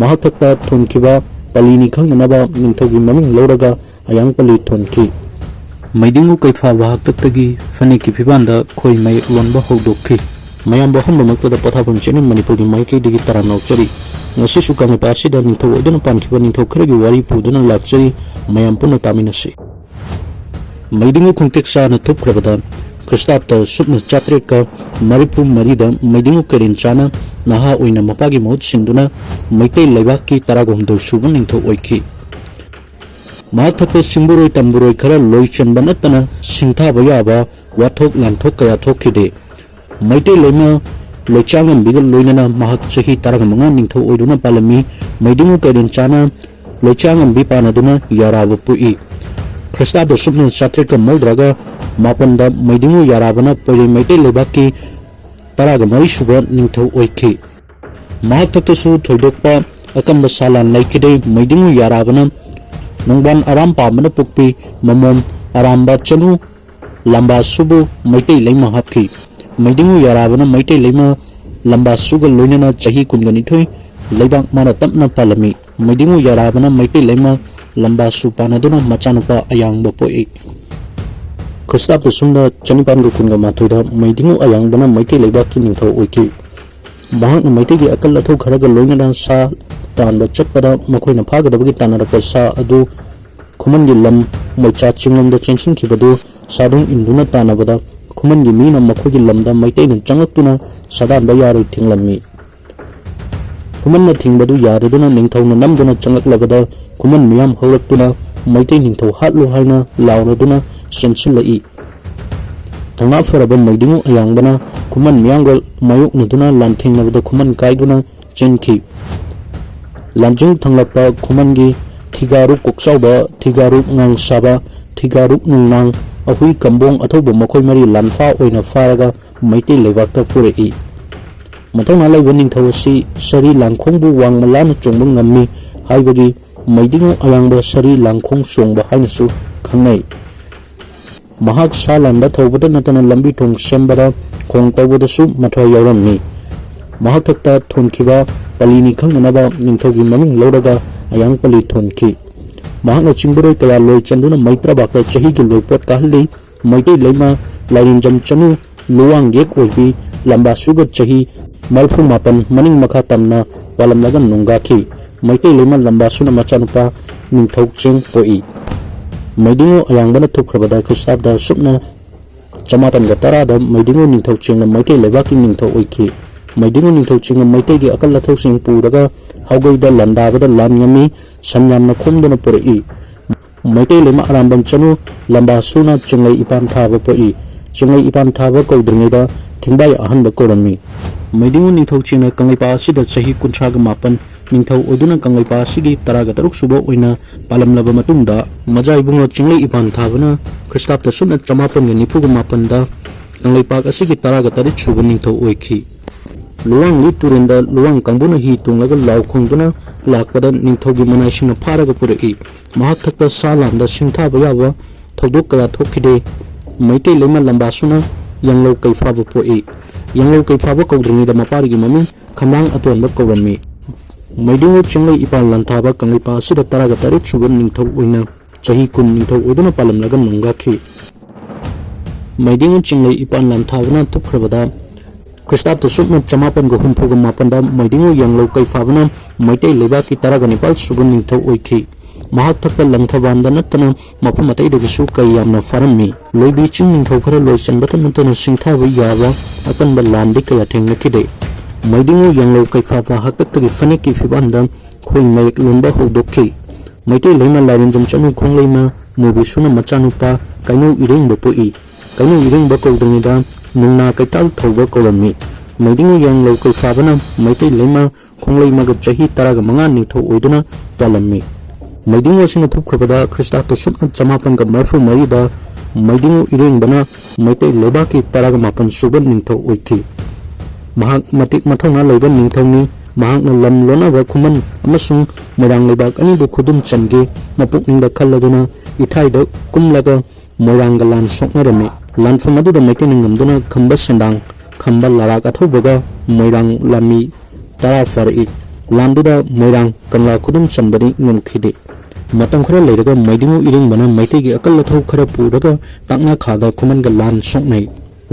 महाथक्ता थोनखिबा पलीनी खंगनबा निंथौगी ममिंग लौरगा अयांग पली थोनखि मैदिंगु कैफा वाहक्तगी फने की फिबांदा खोई मै लोनबा हौदोखि मयाम बहम मक्तदा पथाफम चेने मणिपुर माइकई दिगी तरा नौचरी ngasi su kang pa si da ningtho odana pankhiba ningtho khragi wari puduna lakchari mayam puna taminasi maidingu khungtek sa na thup khrabada kristap ta supna chatre ka maripu marida maidingu kerin chana naha oina mapagi maut sinduna maitai laibak ki taragom do subun ningtho oiki mathakpe singburoi tamburoi khara loichan banatana singtha bayaba wathok lanthok kaya thokhide maitai leima loichangam bigal loinana mahak chahi taraga manga ningtho oiduna palami maidingu kerin chana loichangam bi panaduna yarabu pui krista do sumna chatrika moldraga mapanda maidingu yarabana poi maite lebaki taraga mari suba ningtho oiki mahak taksu thoidokpa akamba salan laikide maidingu yarabana nongban aram pamana pukpi mamom aramba chanu lamba subu maite leima hapki maidingu yarabana maite leima lamba sugal loinana chahi kungani thoi leibang mana tapna palami maidingu yarabana maite leima lamba su panaduna machanupa ayang bopoi kristap sumna chanipan gu kunga mathoida maidingu ayang bana maite leiba ki ningtho oiki bahang maite gi akal latho kharaga loinana sa tan ba chakpada makoina phagadabagi tanarapa sa adu khuman gi lam mocha chinglam da chensin khibadu sadung induna tanabada khuman gi mina makhogi lamda maite na changaktuna sadan ba yaroi thinglammi khuman na thingbadu yadaduna ningthawna namduna changaklabada khuman miyam hawraktuna maite ningthaw hatlo haina lawraduna sensinlai thangna faraba maidingu ayangbana khuman miyangol mayuknaduna lanthingnabada khuman kaiduna chenkhi lanjing thanglapa khuman gi thigaru koksauba thigaru ngangsaba thigaru nungnang ahui kambong athoba makhoi mari lanfa oina faraga maite leibakta furei mathona laiba ningthawasi sari langkhongbu wangmalana chongba ngammi haibagi maidingu ayangba sari langkhong chongba hainasu khangnai mahak salanda thobada natana lambi thong sembara khong tawbada su mathoi yawrammi mahak thakta thonkhiba palini khangnaba ningthogi maming loraga ayang pali thonkhi mahakna chingburoi kaya loi chanduna maitra bakta chahi gi loipot kahli maite leima lairinjam chanu luang yek oibi lamba sugat chahi malphu mapan maning makha tamna walam lagan nunga khi maite leima lamba suna machanupa ningthok ching poi maidingu ayangbana thukrabada kristabda supna chamapan ga tarada maidingu ningthok ching maite lebaki ningthok oiki maidingu ningthok ching maite gi akal lathok sing puraga haugaida landabada lamnyami sanyamna khumduna purei maite lema arambam chanu lamba suna chingai ipan thaba poi chingai ipan thaba kodringida thingbai ahanba korami maidingu ningthok china kangaipa sida chahi kunthraga mapan ningthau oduna kangaipa sigi taraga taruk suba oina palamlaba matungda majai bunga chingai ipan thabana kristapta sumna chamapan ga nipuga mapan da kangaipa asigi taraga tarit suba ningthau oikhi luang li turinda luang kangbuna hi tunglaga law khongduna lakpada ningthogi manaisingna pharaga purei mahak thakta salanda singthaba yawa thodok kaya thokhide maite lema lamba suna yanglo kaifaba poi yanglo kaifaba kodringi da mapari gi maming khamang atonba kawami maidingu chinglai ipan lanthaba kanglipa sida taraga tarik suban ningthau oina chahi kun ningthau oduna palamlaga nunga khi maidingu chinglai ipan lanthabana thupkhrabada kristap to sumna chamapan go humpuga mapanda maidingu yanglo kaifabana maite leba ki taraga nepal suban ningthau oikhi mahak thakpa langthabanda natana mapam atai de su kai yamna farammi loibi ching ningthau khara loichan batan natana singtha ba yawa akan ba landi kaya thengna khide maidingu yanglo kaifaba haktak fane ki fibanda khoi mai lumba hodokhi maite leima larin jom chanu khongleima mubi suna machanupa kainu ireng bopoi kainu ireng ba kodringida nungna kaital thoba kolami maidingu yanglo kaifabana maite leima khongleima ga chahi taraga manga ningtho oiduna palami maidingu sina thupkhrabada krista to sumna chamapan ga marfu marida maidingu ireng bana maite leba ki taraga mapan suban ningtho oiki mahak matik mathona leiban ningthongni mahakna lam lona ba khuman amasung moirang lebak ani bu khudum change mapukningda khalladuna ithaida kumlaga moirang galan soknarami lanfam aduda maite ningamduna khamba sendang khamba larak athobaga moirang lami tara farai लांदुदा Moirang Kangla खुदुम चंबदी ngumkhide matam khara leiraga maidingu iringbana maitei gi akal lathau khara puraga takna khada khuman ga lan soknai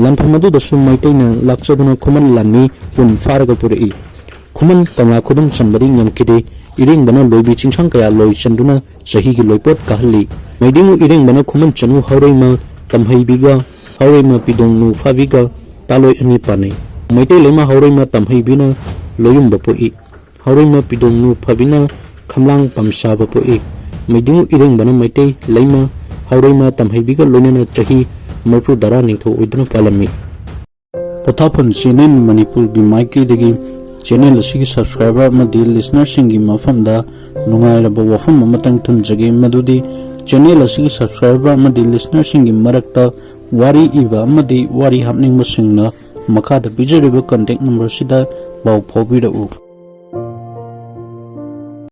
lanphamadu dasu maitai na lakchaduna khuman lanmi pun faraga puri khuman kangla khudum chambari ngumkhide iringbana loibi chingsang kaya loi chanduna sahi gi loipot kahli maidingu iringbana khuman chanu haureima tamhaibiga haureima pidongnu fabiga taloi ani panai maitai leima haureima tamhaibina loyum bapoi haureima pidongnu fabina khamlang pamsa bapoi maidingu iringbana maitai leima haureima tamhaibiga loinana chahi marpu dara ningtho oiduna palami pothapon channel manipur gi maiki degi channel asigi subscriber ma di listener singi mafamda nungairaba wafam amatang thunjage madudi channel asigi subscriber ma di listener singi marakta wari iba amadi wari hapning masingna makada bijariba contact number sida baw phobira u